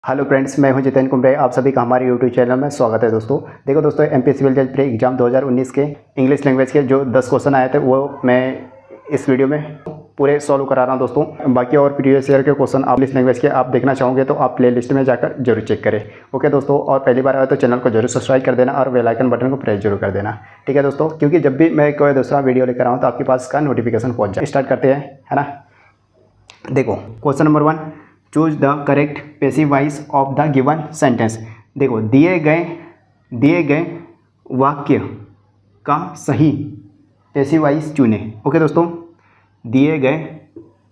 Hello friends, मैं हूं जितेन कुमरे। आप सभी का हमारे यूट्यूब चैनल में स्वागत है। दोस्तों देखो दोस्तों, एमपीएससी सिविल जज प्री एग्जाम 2019 के इंग्लिश लैंग्वेज के जो 10 क्वेश्चन आए थे वो मैं इस वीडियो में पूरे सॉल्व करा रहा हूं। दोस्तों बाकी और प्रीवियस ईयर के क्वेश्चन आप इंग्लिश लैंग्वेज के आप देखना चाहोगे तो आप प्लेलिस्ट में जाकर जरूर चेक करें। ओके दोस्तों, और पहली बार आए तो चैनल को जरूर सब्सक्राइब कर देना और बेल आइकन बटन को प्रेस जरूर कर देना। ठीक है दोस्तों, क्योंकि जब भी मैं कोई दूसरा वीडियो लेकर आऊँ तो आपके पास का नोटिफिकेशन पहुँच जाए। स्टार्ट करते हैं, है ना। देखो question number 1, choose the correct passive voice of the given sentence. देखो दिए गए वाक्य का सही पैसिव वॉइस चुने। ओके दोस्तों, दिए गए,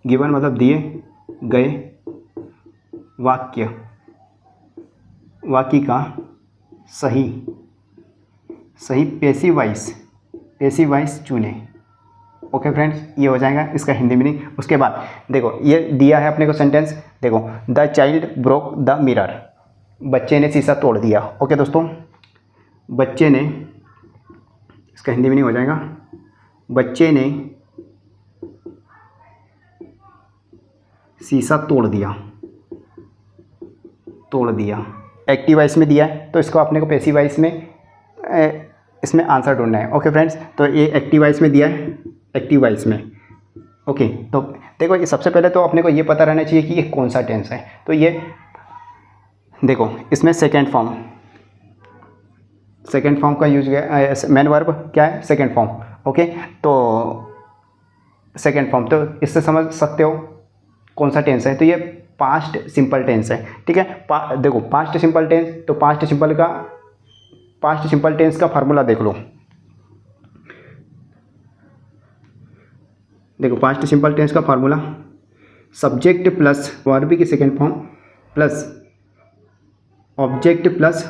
गिवन मतलब दिए गए वाक्य का सही पैसिव वॉइस चुने। ओके फ्रेंड्स, ये हो जाएगा इसका हिंदी मीनिंग। उसके बाद देखो ये दिया है अपने को सेंटेंस। देखो the child broke the mirror, बच्चे ने शीशा तोड़ दिया। ओके दोस्तों, बच्चे ने, इसका हिंदी मीनिंग हो जाएगा बच्चे ने शीशा तोड़ दिया। एक्टिव वॉइस में दिया है तो इसको अपने को पैसिव वॉइस में इसमें आंसर ढूंढना है। ओके फ्रेंड्स, तो ये एक्टिव वॉइस में दिया है, एक्टिव वॉइस में। ओके, तो देखो ये सबसे पहले तो अपने को ये पता रहना चाहिए कि ये कौन सा टेंस है। तो ये देखो इसमें सेकंड फॉर्म का यूज गया। मेन वर्ब क्या है? Second form. ओके, तो सेकंड फॉर्म, तो इससे समझ सकते हो कौन सा टेंस है। तो ये पास्ट सिंपल टेंस है। ठीक है, देखो पास्ट सिंपल टेंस, तो पास्ट सिंपल टेंस का फार्मूला देख लो। देखो पास्ट सिंपल टेंस का फार्मूला सब्जेक्ट प्लस वर्ब की second form plus object plus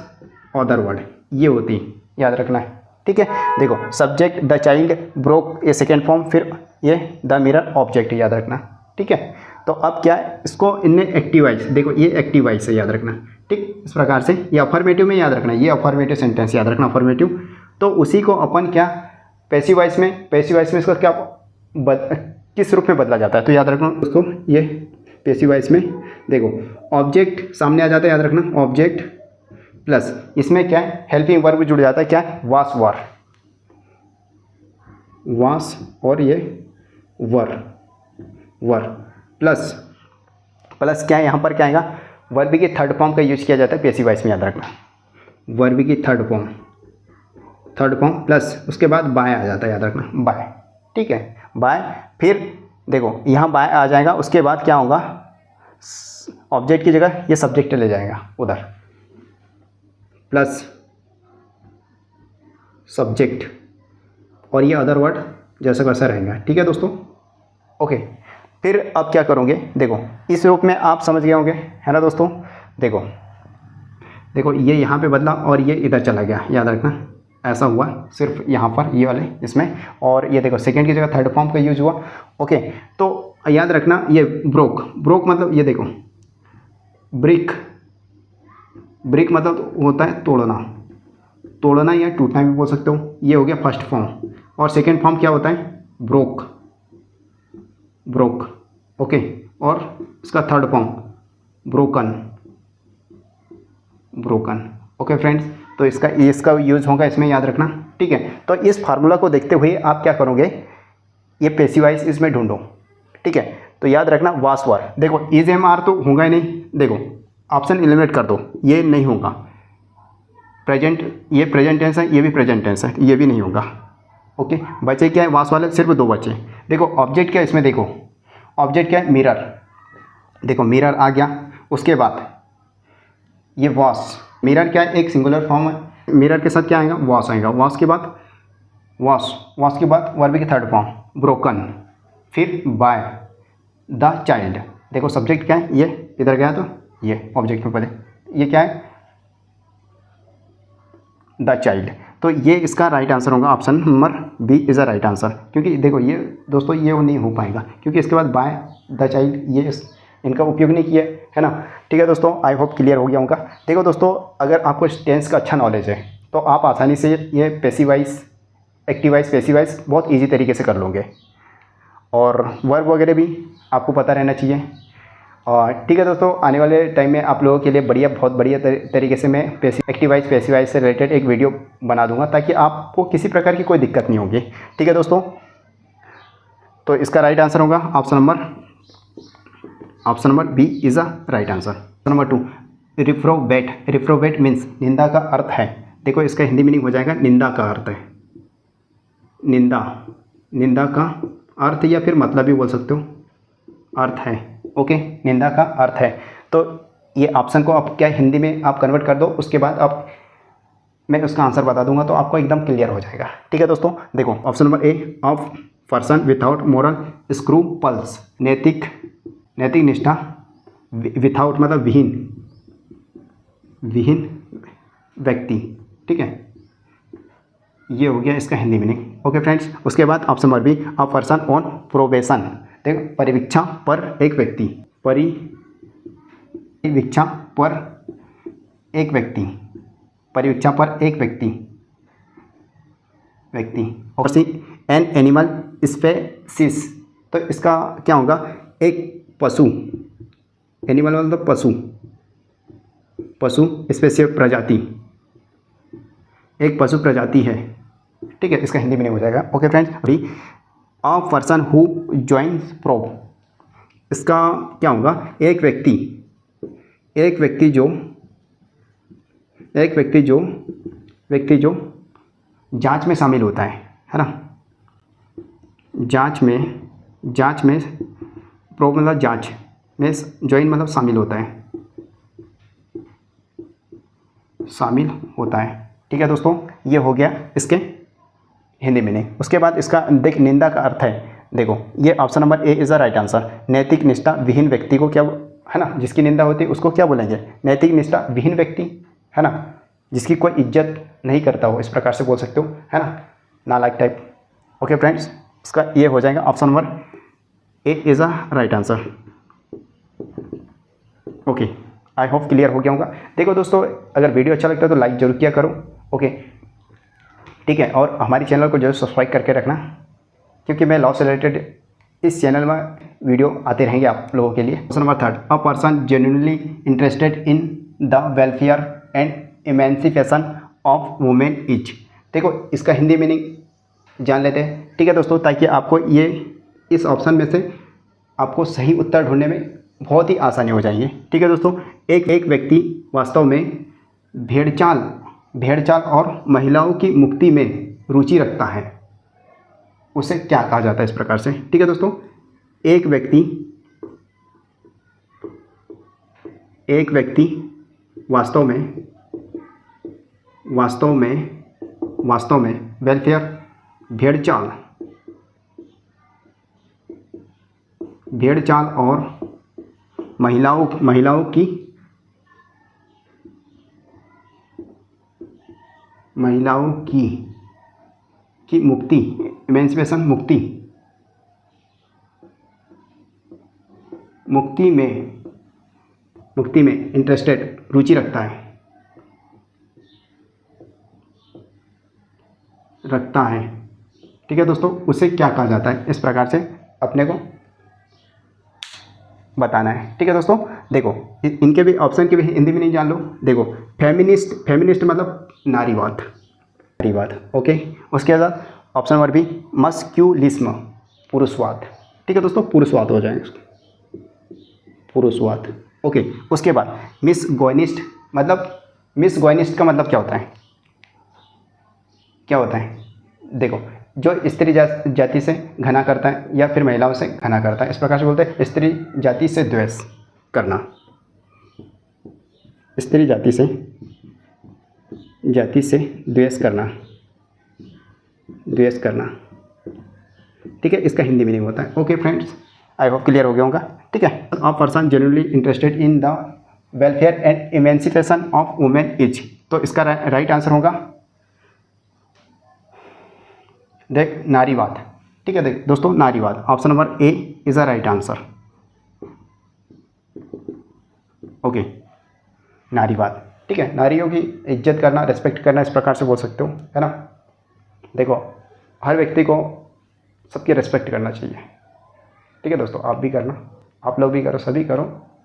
other word, ये होती, याद रखना है। ठीक है, देखो सब्जेक्ट द चाइल्ड ब्रोक, ये सेकेंड फॉर्म, फिर ये द मिरर ऑब्जेक्ट, याद रखना। ठीक है, तो अब क्या है, इसको इनने एक्टिव वॉइस, देखो ये एक्टिव वॉइस है, याद रखना। ठीक, इस प्रकार से ये अफर्मेटिव में याद रखना, ये अफर्मेटिव सेंटेंस याद रखना, अफर्मेटिव। तो उसी को अपन क्या पैसिव वॉइस में इसको क्या किस रूप में बदला जाता है, तो याद रखना दोस्तों। ये पैसिव वॉइस में देखो ऑब्जेक्ट सामने आ जाता है, याद रखना, ऑब्जेक्ट प्लस इसमें क्या है, हेल्पिंग वर्ब जुड़ जाता है, क्या है, वास और ये वर प्लस क्या है, यहाँ पर क्या आएगा, वर्ब की थर्ड फॉर्म का यूज किया जाता है पैसिव वॉइस में, याद रखना, वर्ब की थर्ड फॉर्म प्लस उसके बाद बाय आ जाता है, याद रखना, बाय। ठीक है, बाय, फिर देखो यहाँ बाय आ जाएगा, उसके बाद क्या होगा, ऑब्जेक्ट की जगह ये सब्जेक्ट ले जाएगा उधर, प्लस सब्जेक्ट और ये अदर वर्ड जैसा वैसा रहेगा। ठीक है दोस्तों, ओके। फिर अब क्या करोगे, देखो इस रूप में आप समझ गए होंगे, है ना दोस्तों। देखो ये यहाँ पे बदला और ये इधर चला गया, याद रखना, ऐसा हुआ सिर्फ यहाँ पर ये वाले इसमें, और ये देखो सेकंड की जगह थर्ड फॉर्म का यूज हुआ। ओके, तो याद रखना ये ब्रोक मतलब ये देखो ब्रिक मतलब होता है तोड़ना या टूटना भी बोल सकते हो। ये हो गया फर्स्ट फॉर्म, और सेकंड फॉर्म क्या होता है, ब्रोक। ओके, और इसका third form broken. Okay friends, तो इसका यूज़ होगा इसमें, याद रखना। ठीक है, तो इस फार्मूला को देखते हुए आप क्या करोगे, ये पैसिव वॉइस इसमें ढूंढो। ठीक है, तो याद रखना वास वर, देखो इज एम आर तो होगा ही नहीं, देखो ऑप्शन एलिमिनेट कर दो, ये नहीं होगा। ये प्रेजेंट टेंस है, ये भी प्रेजेंट टेंस है, ये भी नहीं होगा। ओके, बचे क्या है, वास वाले सिर्फ दो बचे। देखो ऑब्जेक्ट क्या है इसमें, देखो ऑब्जेक्ट क्या है, मिरर, देखो मिरर आ गया, उसके बाद ये वॉस, मिरर क्या है, एक सिंगुलर फॉर्म है, मिरर के साथ क्या आएगा, वॉस आएगा, वॉस के बाद वर्ब की थर्ड फॉर्म ब्रोकन, फिर बाय द चाइल्ड। देखो सब्जेक्ट क्या है, ये इधर गया तो ये ऑब्जेक्ट में पहले, ये क्या है, द चाइल्ड। तो ये इसका राइट आंसर होगा, option number B is a right answer. क्योंकि देखो ये दोस्तों ये नहीं हो पाएगा, क्योंकि इसके बाद बाय द चाइल्ड ये इनका उपयोग नहीं किया है ना। ठीक है दोस्तों, आई होप क्लियर हो गया होगा। देखो दोस्तों, अगर आपको टेंस का अच्छा नॉलेज है तो आप आसानी से ये passive voice, active voice, passive voice बहुत इजी तरीके से कर लोगे, और वर्ब वगैरह भी आपको पता रहना चाहिए। और ठीक है दोस्तों, आने वाले टाइम में आप लोगों के लिए बहुत बढ़िया तरीके से मैं एक्टिवाइज पैसिवाइज से रिलेटेड एक वीडियो बना दूंगा, ताकि आपको किसी प्रकार की कोई दिक्कत नहीं होगी। ठीक है दोस्तों, तो इसका राइट आंसर होगा option number B is a right answer. Number 2, reprobate. Reprobate means निंदा का अर्थ है। देखो इसका हिंदी मीनिंग हो जाएगा निंदा का अर्थ है। निंदा का अर्थ या फिर मतलब भी बोल सकते हो, अर्थ है। ओके, निंदा का अर्थ है। तो ये ऑप्शन को आप क्या हिंदी में आप कन्वर्ट कर दो, उसके बाद आप मैं उसका आंसर बता दूंगा, तो आपको एकदम क्लियर हो जाएगा। ठीक है दोस्तों, देखो option number A, of person without moral scruples. नैतिक निष्ठा, विथआउट मतलब विहीन व्यक्ति। ठीक है, ये हो गया इसका हिंदी मीनिंग। ओके फ्रेंड्स, उसके बाद option number B, a person on probation. देखो परिवीक्षा पर एक व्यक्ति, परिवीक्षा पर एक व्यक्ति। और सी, एन एनिमल स्पेसीज। तो इसका क्या होगा, एक पशु। एनिमल मतलब पशु स्पेसीज प्रजाति, एक पशु प्रजाति है। ठीक है, इसका हिंदी में नहीं हो जाएगा। ओके फ्रेंड्स, अभी a person who joins probe. इसका क्या होगा, एक व्यक्ति जो जांच में शामिल होता है ना। जांच में प्रोब मतलब जांच में, जॉइन मतलब शामिल होता है। ठीक है दोस्तों, ये हो गया इसके हिंदी मीनिंग। उसके बाद इसका देख निंदा का अर्थ है। देखो ये option number A is the right answer. नैतिक निष्ठा विहीन व्यक्ति को क्या है ना, जिसकी निंदा होती है उसको क्या बोलेंगे, नैतिक निष्ठा विहीन व्यक्ति, है ना, जिसकी कोई इज्जत नहीं करता हो, इस प्रकार से बोल सकते हो, है ना, नालायक टाइप। ओके फ्रेंड्स, इसका ये हो जाएगा option number A is a right answer. Okay, I hope clear हो गया होगा। देखो दोस्तों, अगर वीडियो अच्छा लगता है तो लाइक जरूर किया करो। ओके, ठीक है, और हमारी चैनल को जरूर सब्सक्राइब करके रखना, क्योंकि मैं लॉ से रिलेटेड इस चैनल में वीडियो आते रहेंगे आप लोगों के लिए। Question number 3, a person genuinely interested in the welfare and emancipation of women is. देखो इसका हिंदी मीनिंग जान लेते हैं। ठीक है दोस्तों, ताकि आपको ये इस ऑप्शन में से आपको सही उत्तर ढूंढने में बहुत ही आसानी हो जाएगी। ठीक है दोस्तों, एक व्यक्ति वास्तव में भेड़चाल और महिलाओं की मुक्ति में रुचि रखता है, उसे क्या कहा जाता है, इस प्रकार से। ठीक है दोस्तों, एक व्यक्ति वास्तव में वेलफेयर भेड़चाल और महिलाओं की मुक्ति, इमेंसिपेशन मुक्ति में इंटरेस्टेड रुचि रखता है। ठीक है दोस्तों, उसे क्या कहा जाता है, इस प्रकार से अपने को बताना है। ठीक है दोस्तों, देखो इनके भी ऑप्शन के भी हिंदी में नहीं जान लो। देखो फेमिनिस्ट मतलब नारीवाद। ओके, उसके बाद ऑप्शन नंबर बी, मस्क्यूलिज्म पुरुषवाद। ठीक है दोस्तों, पुरुषवाद हो जाएगा, पुरुषवाद। ओके, उसके बाद मिसगोइनिस्ट का मतलब क्या होता है, देखो जो स्त्री जाति से घृणा करता है या फिर महिलाओं से घृणा करता है, इस प्रकार से बोलते हैं स्त्री जाति से द्वेष करना। स्त्री जाति से द्वेष करना। ठीक है, इसका हिंदी मीनिंग होता है। Okay friends, I hope clear हो गया होगा। ठीक है, a person genuinely interested in the welfare and emancipation of women is. तो इसका राइट आंसर होगा देख नारीवाद। ठीक है, देख दोस्तों, नारीवाद option number A is a right answer. Okay, नारीवाद। ठीक है, नारियों की इज्जत करना, रिस्पेक्ट करना, इस प्रकार से बोल सकते हो, है ना। देखो हर व्यक्ति को सबकी रिस्पेक्ट करना चाहिए। ठीक है दोस्तों, आप भी करना, आप लोग भी करो, सभी करो,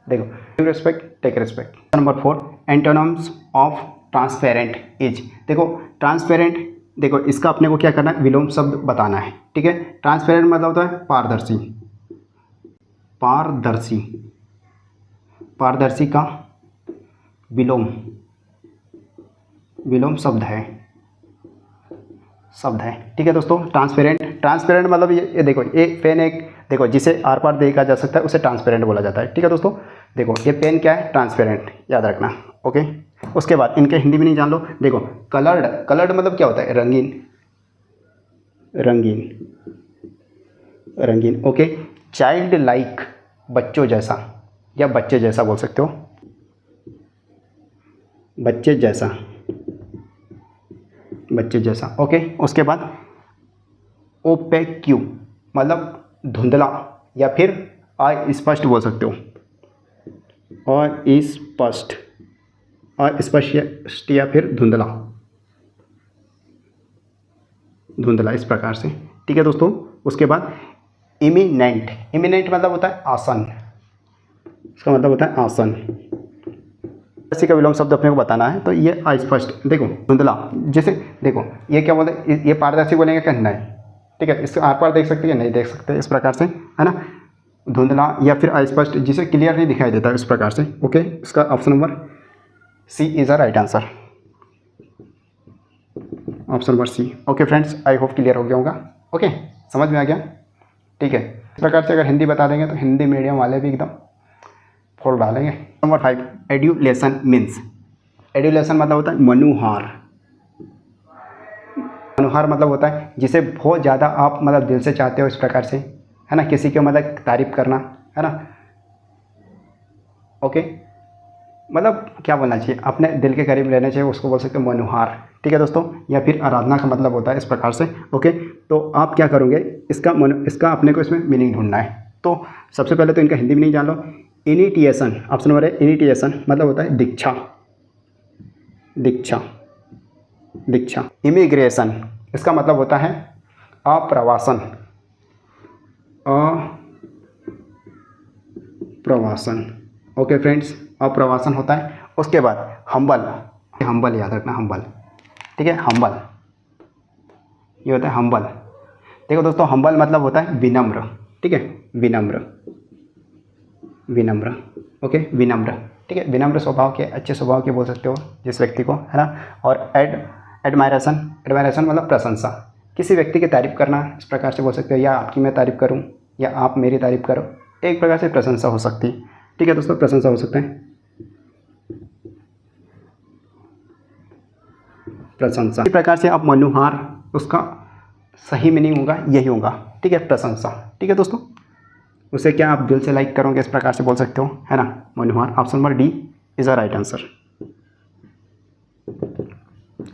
देखो give respect, take respect. Number 4 antonyms of transparent is. देखो ट्रांसपेरेंट, देखो इसका अपने को क्या करना है, विलोम शब्द बताना है, ठीक है। ट्रांसपेरेंट मतलब होता है पारदर्शी, पारदर्शी, पारदर्शी का विलोम, विलोम शब्द है, शब्द है, ठीक है दोस्तों। ट्रांसपेरेंट, ट्रांसपेरेंट मतलब ये देखो, ये पेन एक देखो जिसे आर पार देखा जा सकता है उसे ट्रांसपेरेंट बोला जाता है, ठीक है दोस्तों। देखो ये पेन क्या है, ट्रांसपेरेंट, याद रखना, ओके। उसके बाद इनके हिंदी में नहीं जान लो। देखो कलर्ड, कलर्ड मतलब क्या होता है, रंगीन, रंगीन, रंगीन, ओके। चाइल्ड लाइक, बच्चों जैसा या बच्चे जैसा बोल सकते हो, बच्चे जैसा, बच्चे जैसा, ओके। उसके बाद ओपेक्यू मतलब धुंधला या फिर अस्पष्ट बोल सकते हो, और स्पष्ट, अस्पष्ट या फिर धुंधला, धुंधला, इस प्रकार से, ठीक है दोस्तों। उसके बाद इमिनेंट, इमिनेंट मतलब होता है आसन, इसका मतलब होता है आसन। इसी का विलोम शब्द अपने को बताना है, तो ये अस्पष्ट, देखो धुंधला, जैसे देखो ये क्या बोलते हैं, ये पारदर्शी बोलेंगे क्या, नहीं, ठीक है। इसको आर पार देख सकते हैं, नहीं देख सकते, इस प्रकार से, है ना। धुंधला या फिर अस्पष्ट, जिसे क्लियर नहीं दिखाई देता, इस प्रकार से, ओके। इसका option number C is a right answer, option number C. Okay friends, I hope clear हो गया होगा, ओके, समझ में आ गया, ठीक है। इस प्रकार से अगर हिंदी बता देंगे तो हिंदी मीडियम वाले भी एकदम फोड़ डालेंगे। नंबर 5 एड्यूलेशन मीन्स, एड्यूलेशन मतलब होता है मनुहार, मनुहार मतलब होता है जिसे बहुत ज़्यादा आप मतलब दिल से चाहते हो, इस प्रकार से, है ना, किसी के मतलब तारीफ करना, है ना, ओके। मतलब क्या बोलना चाहिए, अपने दिल के करीब रहना चाहिए, उसको बोल सकते हैं मनुहार, ठीक है दोस्तों। या फिर आराधना का मतलब होता है, इस प्रकार से, ओके। तो आप क्या करोगे, इसका अपने को इसमें मीनिंग ढूंढना है। तो सबसे पहले तो इनका हिंदी में नहीं जान लो। इनिटिएशन, ऑप्शन नंबर है इनिटिएशन, मतलब होता है दीक्षा, दीक्षा, दीक्षा। इमिग्रेशन, इसका मतलब होता है अप्रवासन, अप्रवासन, ओके फ्रेंड्स, अप्रवासन होता है। उसके बाद हम्बल, हम्बल याद रखना, हम्बल, ठीक है, हम्बल, ये होता है हम्बल। देखो दोस्तों हम्बल मतलब होता है विनम्र, ठीक है, विनम्र, विनम्र, ओके, विनम्र, ठीक है। विनम्र स्वभाव के, अच्छे स्वभाव के बोल सकते हो जिस व्यक्ति को, है ना। और एडमायरेशन, एडमायरेशन मतलब प्रशंसा, किसी व्यक्ति की तारीफ करना, इस प्रकार से बोल सकते हो, या आपकी मैं तारीफ करूं या आप मेरी तारीफ करो, एक प्रकार से प्रशंसा हो सकती, ठीक है दोस्तों, प्रशंसा हो सकता है, प्रशंसा। इस प्रकार से आप मनुहार, उसका सही मीनिंग होगा यही होगा, ठीक है, प्रशंसा, ठीक है दोस्तों। उसे क्या आप दिल से लाइक करोगे, इस प्रकार से बोल सकते हो, है ना, मनुहार। Option number D is a right answer,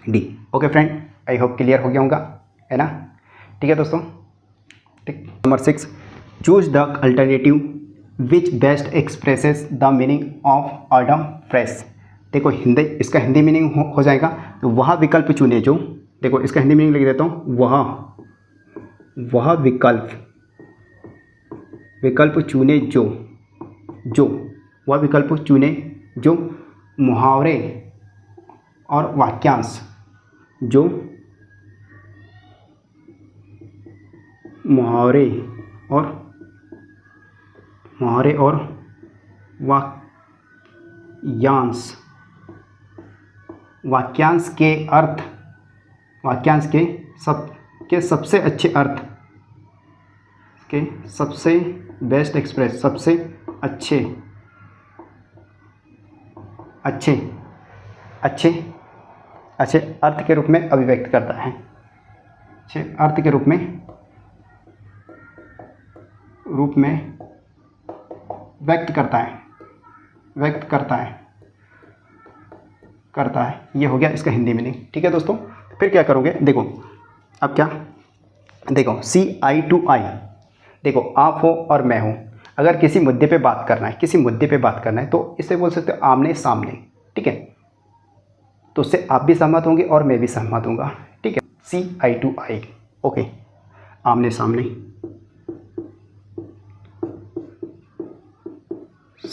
D, okay friend, I hope clear हो गया होगा, है ना, ठीक है दोस्तों, ठीक। Number 6 choose the alternative which best expresses the meaning of autumn fresh. देखो हिंदी, इसका हिंदी मीनिंग हो जाएगा, तो वह विकल्प चुने जो, देखो इसका हिंदी मीनिंग लिख देता हूँ, वह विकल्प, विकल्प चुने जो, वह विकल्प चुने जो मुहावरे और वाक्यांश, जो मुहावरे और वाक्यांश के अर्थ, वाक्यांश के सबसे अच्छे अर्थ के सबसे बेस्ट एक्सप्रेस, सबसे अच्छे अर्थ के रूप में अभिव्यक्त करता है, अच्छे अर्थ के रूप में व्यक्त करता है, ये हो गया इसका हिंदी मीनिंग, ठीक है दोस्तों। फिर क्या करोगे, देखो अब क्या, देखो CI2I, देखो आप हो और मैं हूँ, अगर किसी मुद्दे पे बात करना है, तो इसे बोल सकते हो आमने सामने, ठीक है। तो उससे आप भी सहमत होंगे और मैं भी सहमत होऊंगा, ठीक है, CI2I, ओके, आमने सामने,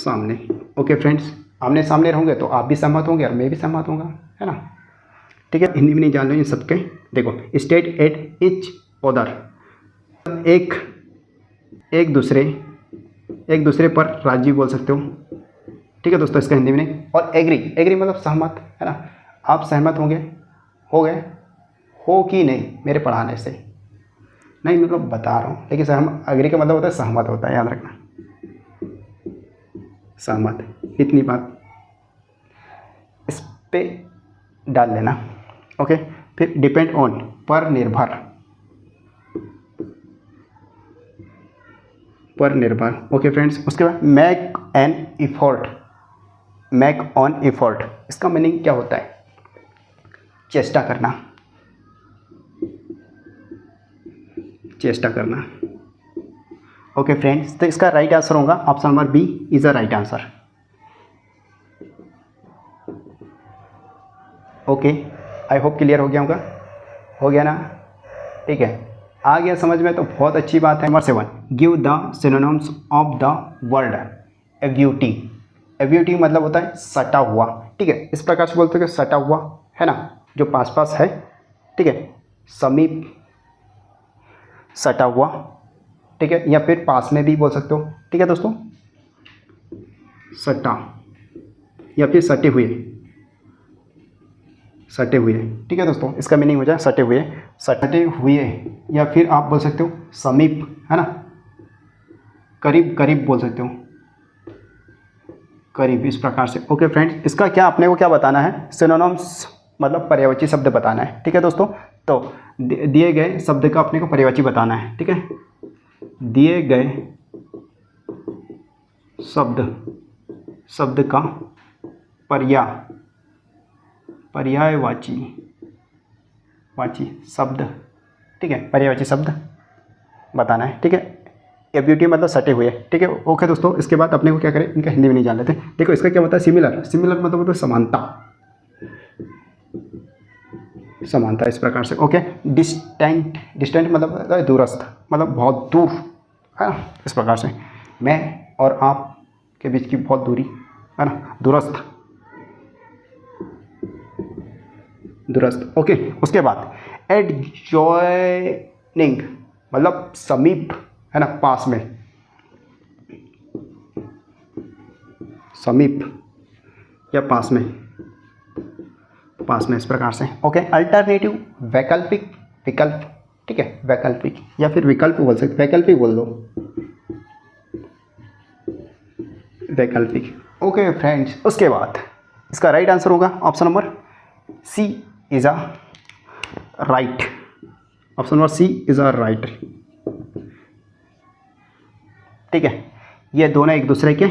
सामने। ओके फ्रेंड्स, आमने सामने रहोगे तो आप भी सहमत होंगे और मैं भी सहमत होगा, है ना। ठीक है, हिंदी में नहीं जान लो इन सबके। देखो, स्टेट एट इच अदर, एक दूसरे पर राज्य बोल सकते हो। ठीक है दोस्तों, इसका हिंदी में नहीं। और एग्री मतलब सहमत, है ना। आप सहमत हो गए हो कि नहीं मेरे पढ़ाने से? नहीं मतलब बता रहा हूँ, लेकिन सहमत, एग्री का मतलब होता है सहमत होता है, याद रखना, सहमत। इतनी बात इस पे डाल लेना। ओके, फिर डिपेंड ऑन, पर निर्भर। ओके फ्रेंड्स, उसके बाद मेक ऑन एफर्ट, इसका मीनिंग क्या होता है? चेष्टा करना। ओके फ्रेंड्स, तो इसका राइट आंसर होगा option number B is a right answer. Okay, I hope clear हो गया ना। ठीक है, आ गया समझ में तो बहुत अच्छी बात है। Number 7, give the synonyms of the word एब्यूटी मतलब होता है सटा हुआ। ठीक है, इस प्रकार से बोलते हैं कि सटा हुआ, है ना, जो पास है। ठीक है, समीप, सटा हुआ। ठीक है, या फिर पास में भी बोल सकते हो। ठीक है दोस्तों, सटा या फिर सटे हुए। ठीक है दोस्तों, इसका मीनिंग हो जाए सटे हुए, या फिर आप बोल सकते हो समीप, है ना, करीब बोल सकते हो, करीब, इस प्रकार से। ओके फ्रेंड्स, इसका क्या अपने को क्या बताना है? सिनोनिम्स मतलब पर्यायवाची शब्द बताना है। ठीक है दोस्तों, तो दिए गए शब्द का अपने को पर्यायवाची बताना है। ठीक है, दिए गए शब्द का पर्यायवाची शब्द। ठीक है, पर्यायवाची शब्द बताना है। ठीक है, एब्यूटी मतलब सटे हुए। ठीक है, ओके दोस्तों, इसके बाद अपने को क्या करें, इनका हिंदी में नहीं जान लेते। देखो, इसका क्या होता है? सिमिलर मतलब होता है समानता, इस प्रकार से। ओके, डिस्टेंट मतलब होता है दूरस्थ, मतलब बहुत दूर, है ना, इस प्रकार से। मैं और आप के बीच की बहुत दूरी, है ना, दूरस्थ। ओके, उसके बाद एडजॉइनिंग मतलब समीप, है ना, पास में, समीप या पास में, इस प्रकार से। ओके, अल्टरनेटिव विकल्प। ठीक है, वैकल्पिक या फिर विकल्प बोल सकते, वैकल्पिक बोल दो, वैकल्पिक। ओके फ्रेंड्स, उसके बाद इसका राइट आंसर होगा option number C is a right. Option number C is a right. ठीक है, ये दोनों एक दूसरे के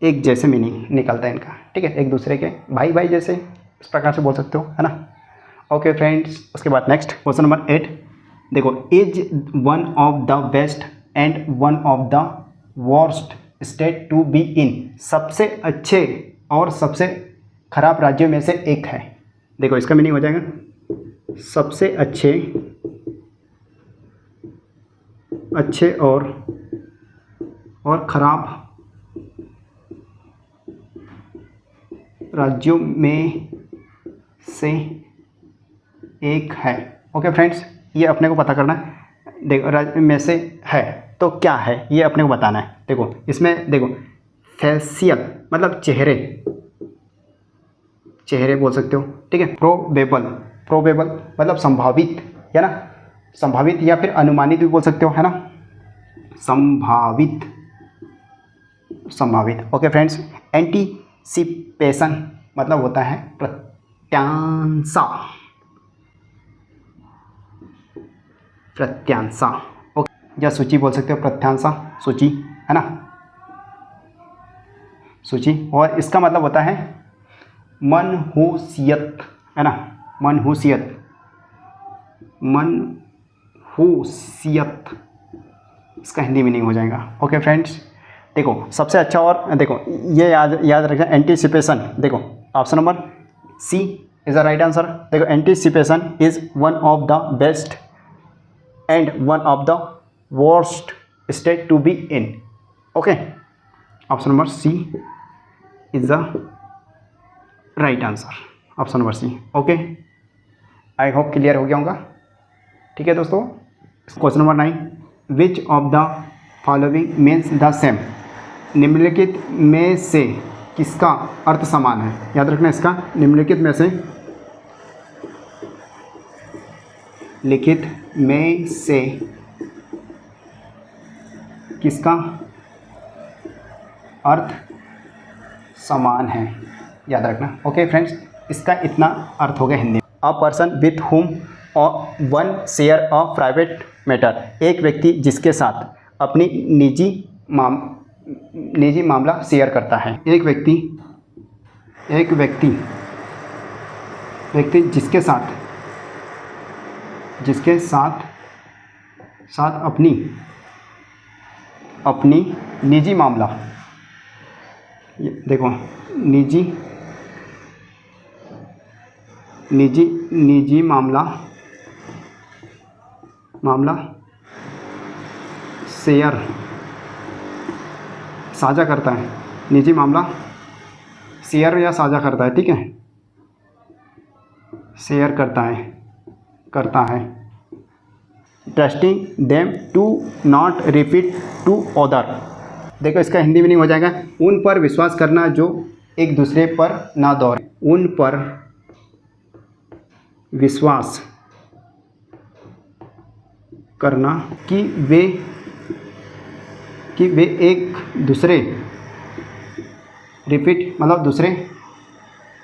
एक जैसे मीनिंग निकलता है इनका। ठीक है, एक दूसरे के भाई जैसे, इस प्रकार से बोल सकते हो, है ना। ओके फ्रेंड्स, उसके बाद नेक्स्ट क्वेश्चन नंबर 8। देखो, is one of the best and one of the worst state to be in, सबसे अच्छे और सबसे खराब राज्यों में से एक है। देखो, इसका मीनिंग हो जाएगा सबसे अच्छे और खराब राज्यों में से एक है। ओके फ्रेंड्स, ये अपने को पता करना है। देखो, राज्य में से है तो क्या है, ये अपने को बताना है। देखो, इसमें देखो, फेशियल मतलब चेहरे बोल सकते हो। ठीक है, प्रोबेबल मतलब संभावित, है ना, संभावित या फिर अनुमानित भी बोल सकते हो, है ना, संभावित। ओके फ्रेंड्स, एंटीसिपेशन मतलब होता है प्रत्यांशा। ओके, या सूची बोल सकते हो, प्रत्यांशा, सूची, है ना, सूची। और इसका मतलब होता है मनहूसियत, है ना, मनहूसियत, इसका हिंदी मीनिंग हो जाएगा। ओके फ्रेंड्स, देखो, सबसे अच्छा, और देखो ये याद रखना, एंटीसिपेशन। देखो, option number C is the right answer. देखो, anticipation is one of the best and one of the worst state to be in. Okay, option number C is the right answer, option number C. Okay, I hope clear हो गया होगा। ठीक है दोस्तों, question number 9, which of the following means the same, निम्नलिखित में से किसका अर्थ समान है। याद रखना इसका, निम्नलिखित में से, लिखित में से किसका अर्थ समान है, याद रखना। ओके फ्रेंड्स, इसका इतना अर्थ हो गया हिंदी में। A person with whom one share a private matter, एक व्यक्ति जिसके साथ अपनी निजी मामला शेयर करता है। एक व्यक्ति जिसके साथ अपनी निजी मामला, ये देखो, निजी मामला शेयर, साझा करता है। निजी मामला शेयर या साझा करता है, ठीक है, शेयर करता है। Trusting them to not repeat to other, देखो इसका हिंदी में नहीं हो जाएगा, उन पर विश्वास करना जो एक दूसरे पर ना दोहराए। उन पर विश्वास करना कि वे एक दूसरे, रिपीट मतलब दूसरे,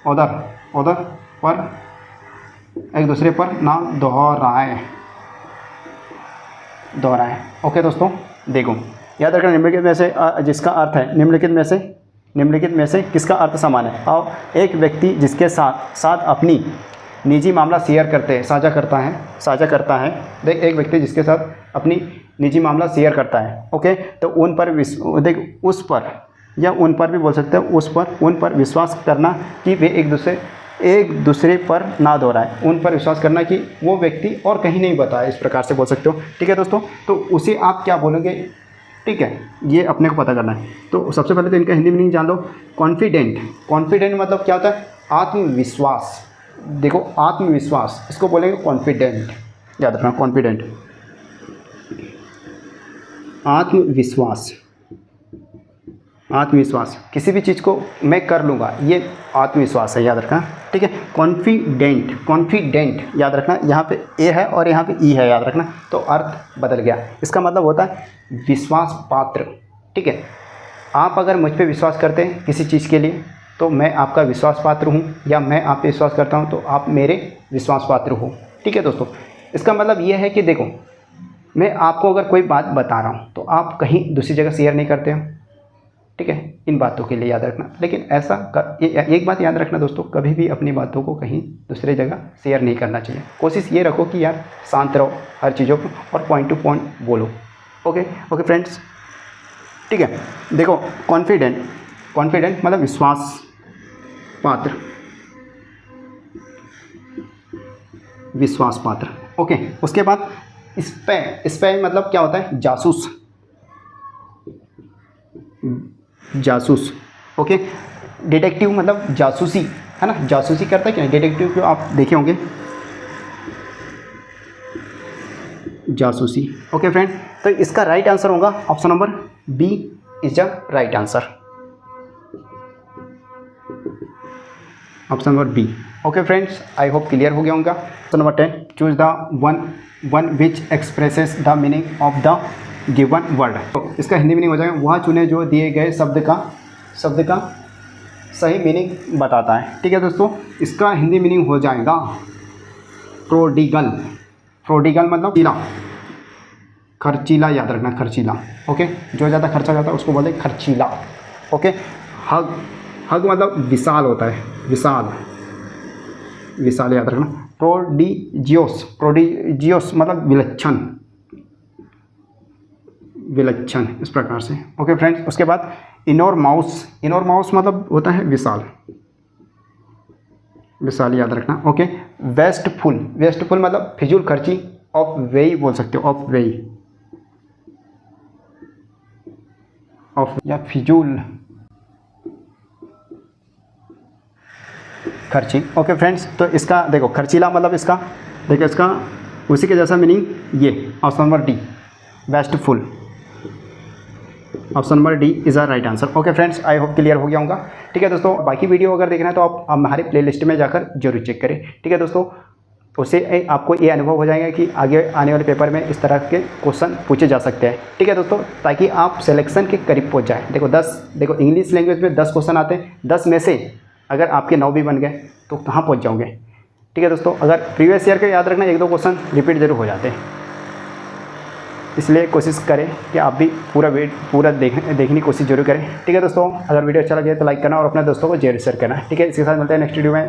अदर पर, एक दूसरे पर ना दोहराए। ओके दोस्तों, देखो याद रखना, निम्नलिखित में से जिसका अर्थ है, निम्नलिखित में से किसका अर्थ समान है। और एक व्यक्ति जिसके साथ अपनी निजी मामला शेयर करते हैं, साझा करता है। देख, एक व्यक्ति जिसके साथ अपनी निजी मामला शेयर करता है। ओके, तो उन पर देख, उस पर या उन पर भी बोल सकते हैं, उन पर विश्वास करना कि वे एक दूसरे पर ना दोहराए। उन पर विश्वास करना कि वो व्यक्ति और कहीं नहीं बताए, इस प्रकार से बोल सकते हो। ठीक है दोस्तों, तो उसे आप क्या बोलोगे, ठीक है, ये अपने को पता करना है। तो सबसे पहले तो इनका हिंदी मीनिंग जान लो। कॉन्फिडेंट मतलब क्या होता है, आत्मविश्वास। देखो, आत्मविश्वास, इसको बोलेंगे कॉन्फिडेंट, याद रखना, कॉन्फिडेंट, आत्मविश्वास, किसी भी चीज़ को मैं कर लूँगा, ये आत्मविश्वास है, याद रखना। ठीक है, कॉन्फिडेंट याद रखना, यहाँ पे ए है और यहाँ पे ई है, याद रखना, तो अर्थ बदल गया। इसका मतलब होता है विश्वास पात्र। ठीक है, आप अगर मुझ पे विश्वास करते हैं किसी चीज़ के लिए, तो मैं आपका विश्वास पात्र हूँ, या मैं आप पे विश्वास करता हूँ तो आप मेरे विश्वास पात्र हो। ठीक है दोस्तों, इसका मतलब ये है कि देखो, मैं आपको अगर कोई बात बता रहा हूँ तो आप कहीं दूसरी जगह शेयर नहीं करते हो। ठीक है, इन बातों के लिए याद रखना। लेकिन ऐसा एक बात याद रखना दोस्तों, कभी भी अपनी बातों को कहीं दूसरे जगह शेयर नहीं करना चाहिए। कोशिश ये रखो कि यार शांत रहो हर चीज़ों को, और पॉइंट टू पॉइंट बोलो। ओके फ्रेंड्स, ठीक है, देखो, कॉन्फिडेंट मतलब विश्वास पात्र। ओके, उसके बाद स्पै मतलब क्या होता है, जासूस। ओके, डिटेक्टिव मतलब जासूसी, है ना, जासूसी करता है क्या, डिटेक्टिव को आप देखे होंगे, जासूसी। ओके फ्रेंड, तो इसका राइट आंसर होगा option number B is the right answer, option number B. Okay friends, I hope clear हो गया होगा। Option number 10, choose the one which expresses the meaning of the given word. तो इसका Hindi meaning हो जाएगा, वह चुने जो दिए गए शब्द का सही मीनिंग बताता है। ठीक है दोस्तों, इसका हिंदी मीनिंग हो जाएगा प्रोडिगल मतलब खर्चीला, याद रखना, खर्चीला। ओके, जो ज़्यादा खर्चा जाता है उसको बोलते हैं खर्चीला। ओके, हग मतलब विशाल होता है, विशाल याद रखना। प्रोडिजियोस मतलब विलक्षण, इस प्रकार से। ओके फ्रेंड्स, उसके बाद इनोरमाउस मतलब होता है विशाल, याद रखना। ओके, वेस्टफुल मतलब फिजूल खर्ची, ऑफ वेई बोल सकते हो, ऑफ वेई। ऑफ या फिजूल खर्ची। ओके फ्रेंड्स, तो इसका देखो खर्चीला मतलब इसका देखो इसका उसी के जैसा मीनिंग ये option number D wasteful. Option number D is a right answer. Okay friends, I hope clear हो गया होगा। ठीक है दोस्तों, बाकी वीडियो अगर देखना है तो आप हमारे प्लेलिस्ट में जाकर जरूर चेक करें। ठीक है दोस्तों, उससे आपको ये अनुभव हो जाएगा कि आगे आने वाले पेपर में इस तरह के क्वेश्चन पूछे जा सकते हैं। ठीक है दोस्तों, ताकि आप सिलेक्शन के करीब पहुंच जाएं। देखो इंग्लिश लैंग्वेज में 10 क्वेश्चन आते हैं, 10 में से अगर आपके 9 भी बन गए तो कहाँ पहुँच जाओगे। ठीक है दोस्तों, अगर प्रीवियस ईयर के याद रखना 1-2 क्वेश्चन रिपीट जरूर हो जाते हैं, इसलिए कोशिश करें कि आप भी पूरा देखने की कोशिश जरूर करें। ठीक है दोस्तों, अगर वीडियो अच्छा लगे तो लाइक करना और अपने दोस्तों को जरूर शेयर करना। ठीक है, इसके साथ मिलते हैं नेक्स्ट वीडियो में।